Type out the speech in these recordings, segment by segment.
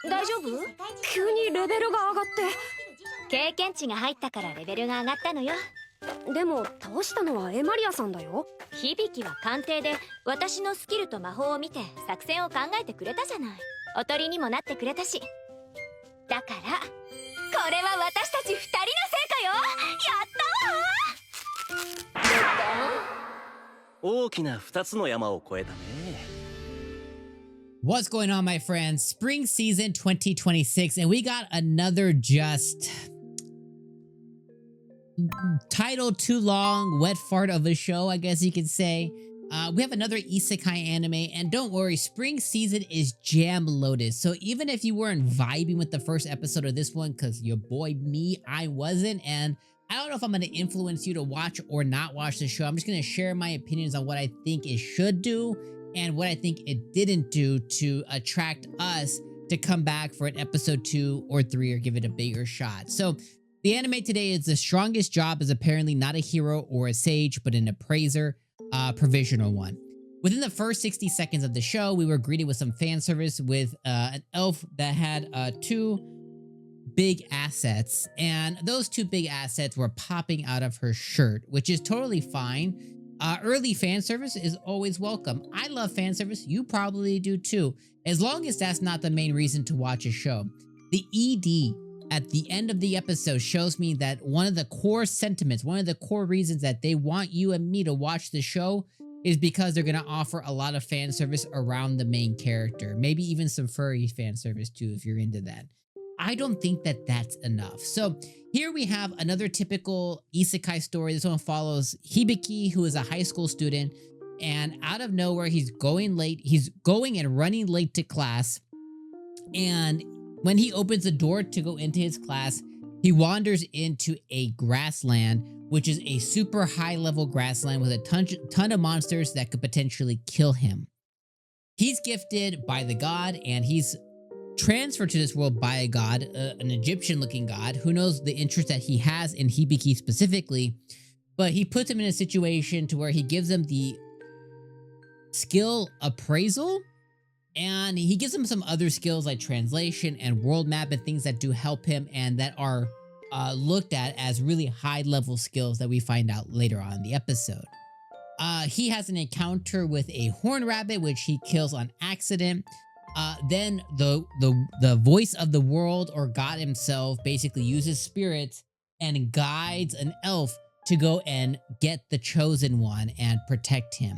大丈夫？急にレベルが上がって。経験値が入ったからレベルが上がったのよ。でも倒したのはエマリアさんだよ。響は鑑定で私のスキルと魔法を見て作戦を考えてくれたじゃない。おとりにもなってくれたし。だからこれは私たち2人の成果よ。やったわ。大きな2つの山を越えたね。What's going on, my friends? Spring season 2026, and we got another just title too long, wet fart of a show, I guess you could say. We have another isekai anime, and don't worry, spring season is jam loaded. So even if you weren't vibing with the first episode of this one, because your boy me, I wasn't, and I don't know if I'm going to influence you to watch or not watch the show. I'm just going to share my opinions on what I think it should do and what I think it didn't do to attract us to come back for an episode 2 or 3 or give it a bigger shot. So the anime today is The Strongest Job is apparently not a hero or a sage, but an appraiser, provisional one. Within the first 60 seconds of the show, we were greeted with some fan service with an elf that had 2 big assets, and those 2 big assets were popping out of her shirt, which is totally fine. Early fan service is always welcome. I love fan service. You probably do too, as long as that's not the main reason to watch a show. The ED at the end of the episode shows me that one of the core sentiments, one of the core reasons that they want you and me to watch the show is because they're going to offer a lot of fan service around the main character. Maybe even some furry fan service too, if you're into that. I don't think that that's enough. So here we have another typical isekai story. This one follows Hibiki, who is a high school student, and out of nowhere, he's going late. He's going and running late to class. And when he opens the door to go into his class, he wanders into a grassland, which is a super high level grassland with a ton of monsters that could potentially kill him. He's gifted by the god, and he's transferred to this world by a god, an Egyptian looking god, who knows the interest that he has in Hibiki specifically, but he puts him in a situation to where he gives him the skill appraisal, and he gives him some other skills like translation and world map and things that do help him and that are looked at as really high level skills that we find out later on in the episode. He has an encounter with a horn rabbit, which he kills on accident. Then the voice of the world, or God himself, basically uses spirits and guides an elf to go and get the chosen one and protect him.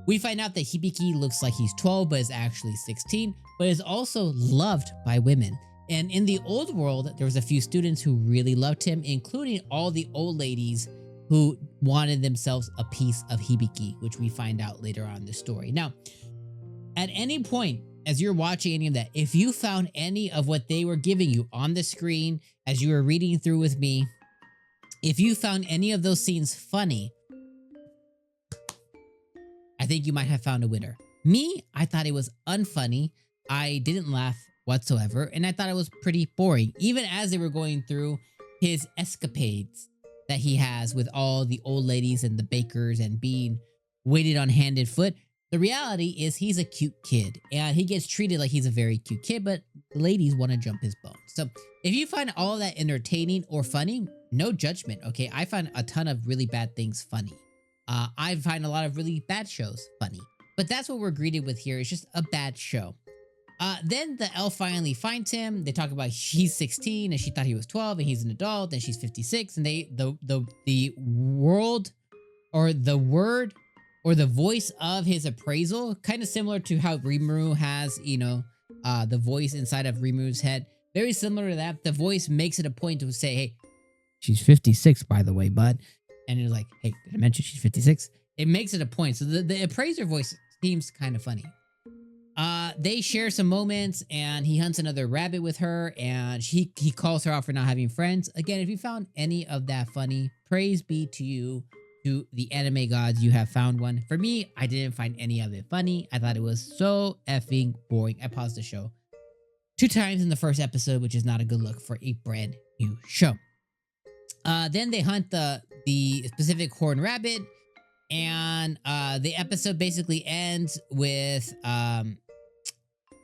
We find out that Hibiki looks like he's 12 but is actually 16, but is also loved by women. And in the old world, there was a few students who really loved him, including all the old ladies who wanted themselves a piece of Hibiki, which we find out later on in the story. Now, at any point, as you're watching any of that, if you found any of what they were giving you on the screen as you were reading through with me, if you found any of those scenes funny, I think you might have found a winner. Me, I thought it was unfunny. I didn't laugh whatsoever, and I thought it was pretty boring, even as they were going through his escapades that he has with all the old ladies and the bakers and being waited on hand and foot. The reality is he's a cute kid, and he gets treated like he's a very cute kid, but ladies want to jump his bones. So if you find all of that entertaining or funny, no judgment, okay? I find a ton of really bad things funny. I find a lot of really bad shows funny, but that's what we're greeted with here. It's just a bad show. Then the elf finally finds him. They talk about he's 16 and she thought he was 12 and he's an adult and she's 56, and the world or the word or the voice of his appraisal, kind of similar to how Rimuru has, you know, the voice inside of Rimuru's head. Very similar to that. The voice makes it a point to say, hey, she's 56, by the way, bud. And it's like, hey, did I mention she's 56? It makes it a point. So the appraiser voice seems kind of funny. They share some moments, and he hunts another rabbit with her, and he calls her out for not having friends. Again, if you found any of that funny, praise be to you, to the anime gods, you have found one. For me, I didn't find any of it funny. I thought it was so effing boring. I paused the show 2 times in the first episode, which is not a good look for a brand new show. Then they hunt the specific horned rabbit, and the episode basically ends with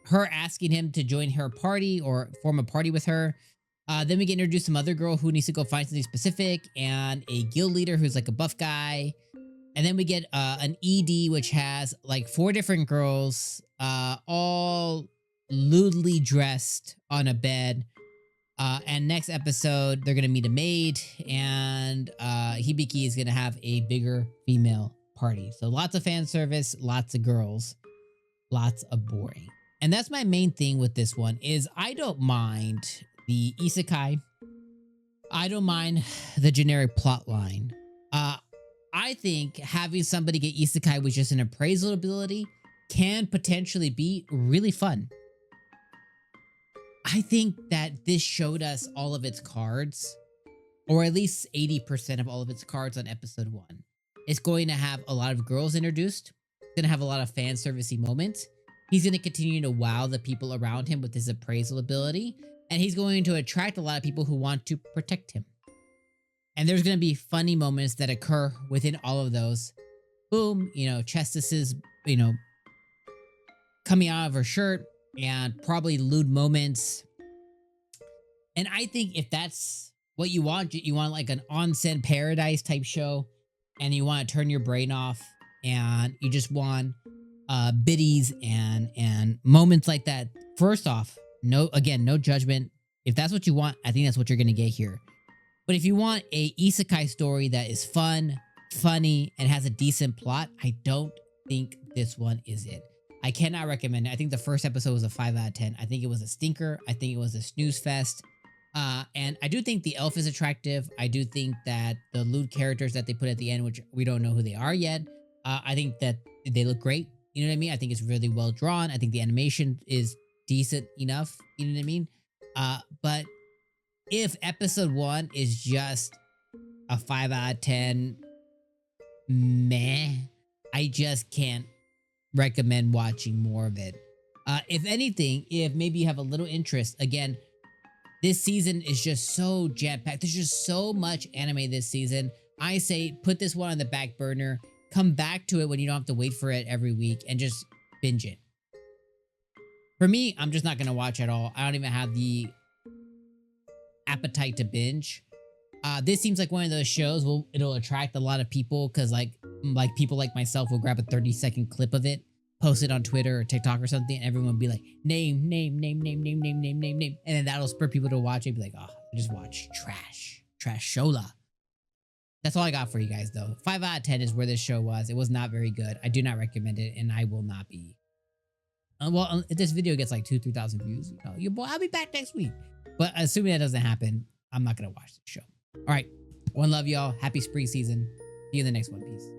her asking him to join her party or form a party with her. Then we get introduced to some other girl who needs to go find something specific, and a guild leader who's like a buff guy. And then we get an ED, which has like 4 different girls, all lewdly dressed on a bed. And next episode, they're going to meet a maid, and Hibiki is going to have a bigger female party. So lots of fan service, lots of girls, lots of boring. And that's my main thing with this one is I don't mind the isekai. I don't mind the generic plot line. I think having somebody get isekai with just an appraisal ability can potentially be really fun. I think that this showed us all of its cards, or at least 80% of all of its cards on episode 1. It's going to have a lot of girls introduced. It's going to have a lot of fan servicey moments. He's going to continue to wow the people around him with his appraisal ability, and he's going to attract a lot of people who want to protect him. And there's going to be funny moments that occur within all of those. Boom, Chestis is, coming out of her shirt, and probably lewd moments. And I think if that's what you want like an onsen paradise type show, and you want to turn your brain off, and you just want biddies and moments like that. First off, no judgment. If that's what you want, I think that's what you're going to get here. But if you want a isekai story that is fun, funny, and has a decent plot, I don't think this one is it. I cannot recommend it. I think the first episode was a 5 out of 10. I think it was a stinker. I think it was a snooze fest. And I do think the elf is attractive. I do think that the lewd characters that they put at the end, which we don't know who they are yet, I think that they look great. You know what I mean? I think it's really well drawn. I think the animation is decent enough. You know what I mean? But if episode 1 is just a 5 out of 10, meh, I just can't recommend watching more of it. If anything, if maybe you have a little interest, again, this season is just so jam-packed. There's just so much anime this season. I say put this one on the back burner. Come back to it when you don't have to wait for it every week and just binge it. For me, I'm just not going to watch at all. I don't even have the appetite to binge. This seems like one of those shows it'll attract a lot of people because like people like myself will grab a 30-second clip of it, post it on Twitter or TikTok or something, and everyone will be like, name. And then that'll spur people to watch it. Be like, oh, I just watch trash shola. That's all I got for you guys though. 5 out of 10 is where this show was. It was not very good. I do not recommend it, and I will not be. Well, if this video gets like 2,000-3,000 views, your boy, I'll be back next week. But assuming that doesn't happen, I'm not gonna watch the show. All right, one love, y'all. Happy spring season. See you in the next one. Peace.